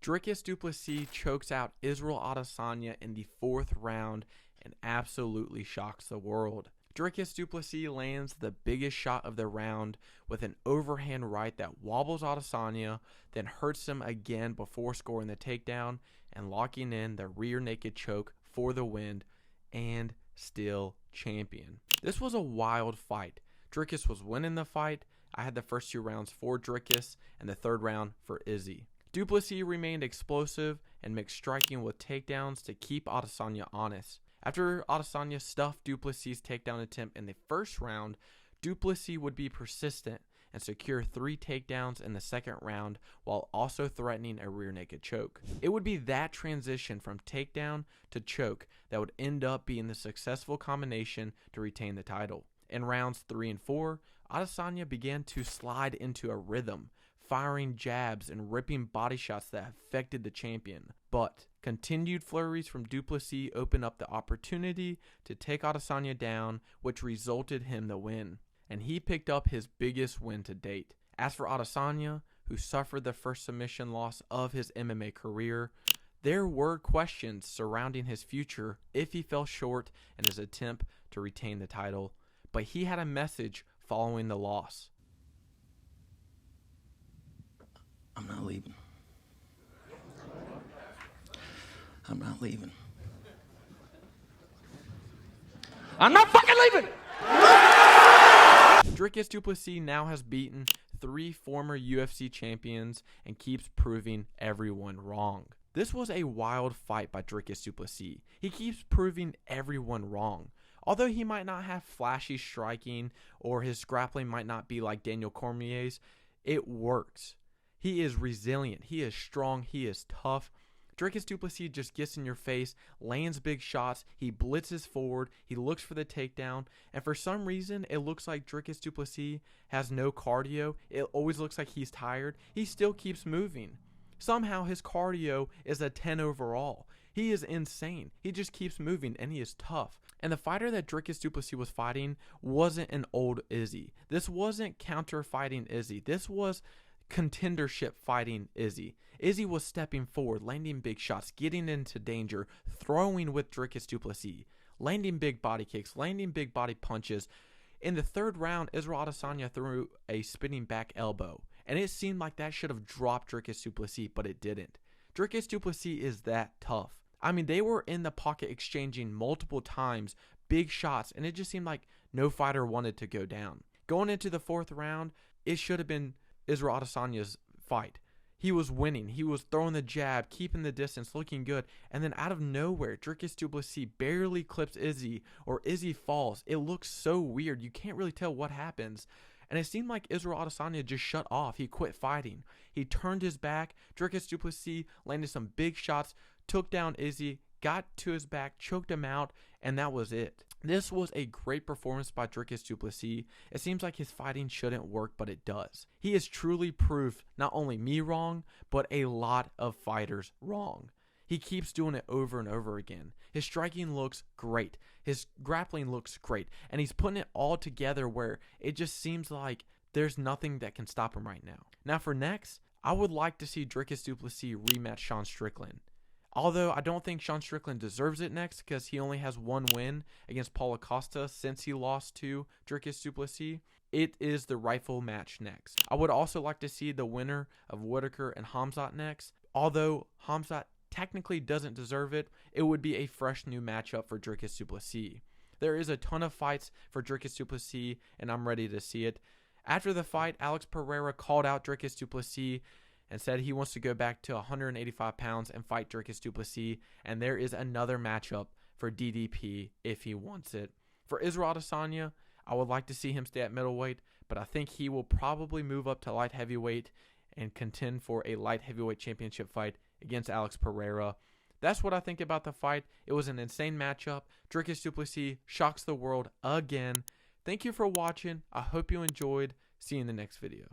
Dricus Du Plessis chokes out Israel Adesanya in the 4th round and absolutely shocks the world. Dricus Du Plessis lands the biggest shot of the round with an overhand right that wobbles Adesanya, then hurts him again before scoring the takedown and locking in the rear naked choke for the win, and still champion. This was a wild fight. Dricus was winning the fight. I had the first 2 rounds for Dricus and the 3rd round for Izzy. Du Plessis remained explosive and mixed striking with takedowns to keep Adesanya honest. After Adesanya stuffed Du Plessis' takedown attempt in the 1st round, Du Plessis would be persistent and secure 3 takedowns in the 2nd round while also threatening a rear naked choke. It would be that transition from takedown to choke that would end up being the successful combination to retain the title. In rounds 3 and 4, Adesanya began to slide into a rhythm, firing jabs and ripping body shots that affected the champion. But continued flurries from Du Plessis opened up the opportunity to take Adesanya down, which resulted him the win. And he picked up his biggest win to date. As for Adesanya, who suffered the first submission loss of his MMA career, there were questions surrounding his future if he fell short in his attempt to retain the title. But he had a message following the loss. I'm not leaving. I'm not leaving. I'm not fucking leaving! Dricus Du Plessis now has beaten 3 former UFC champions and keeps proving everyone wrong. This was a wild fight by Dricus Du Plessis. He keeps proving everyone wrong. Although he might not have flashy striking or his grappling might not be like Daniel Cormier's, it works. He is resilient. He is strong. He is tough. Dricus Du Plessis just gets in your face, lands big shots, he blitzes forward, he looks for the takedown, and for some reason, it looks like Dricus Du Plessis has no cardio. It always looks like he's tired. He still keeps moving. Somehow, his cardio is a 10 overall. He is insane. He just keeps moving, and he is tough. And the fighter that Dricus Du Plessis was fighting wasn't an old Izzy. This wasn't counter-fighting Izzy. This was contendership fighting Izzy. Izzy was stepping forward, landing big shots, getting into danger, throwing with Dricus Du Plessis, landing big body kicks, landing big body punches. In the 3rd round, Israel Adesanya threw a spinning back elbow, and it seemed like that should have dropped Dricus Du Plessis, but it didn't. Dricus Du Plessis is that tough. I mean, they were in the pocket exchanging multiple times, big shots, and it just seemed like no fighter wanted to go down. Going into the 4th round, it should have been Israel Adesanya's fight. He was winning. He was throwing the jab, keeping the distance, looking good. And then out of nowhere, Dricus Du Plessis barely clips Izzy, or Izzy falls. It looks so weird. You can't really tell what happens. And it seemed like Israel Adesanya just shut off. He quit fighting. He turned his back. Dricus Du Plessis landed some big shots, took down Izzy, got to his back, choked him out, and that was it. This was a great performance by Dricus Du Plessis. It seems like his fighting shouldn't work, but it does. He has truly proved not only me wrong, but a lot of fighters wrong. He keeps doing it over and over again. His striking looks great. His grappling looks great. And he's putting it all together where it just seems like there's nothing that can stop him right now. Now for next, I would like to see Dricus Du Plessis rematch Sean Strickland. Although I don't think Sean Strickland deserves it next because he only has 1 win against Paulo Costa since he lost to Dricus Du Plessis, it is the rightful match next. I would also like to see the winner of Whitaker and Hamzat next. Although Hamzat technically doesn't deserve it, it would be a fresh new matchup for Dricus Du Plessis. There is a ton of fights for Dricus Du Plessis, and I'm ready to see it. After the fight, Alex Pereira called out Dricus Du Plessis and said he wants to go back to 185 pounds and fight Dricus Du Plessis, and there is another matchup for DDP if he wants it. For Israel Adesanya, I would like to see him stay at middleweight, but I think he will probably move up to light heavyweight and contend for a light heavyweight championship fight against Alex Pereira. That's what I think about the fight. It was an insane matchup. Dricus Du Plessis shocks the world again. Thank you for watching. I hope you enjoyed. See you in the next video.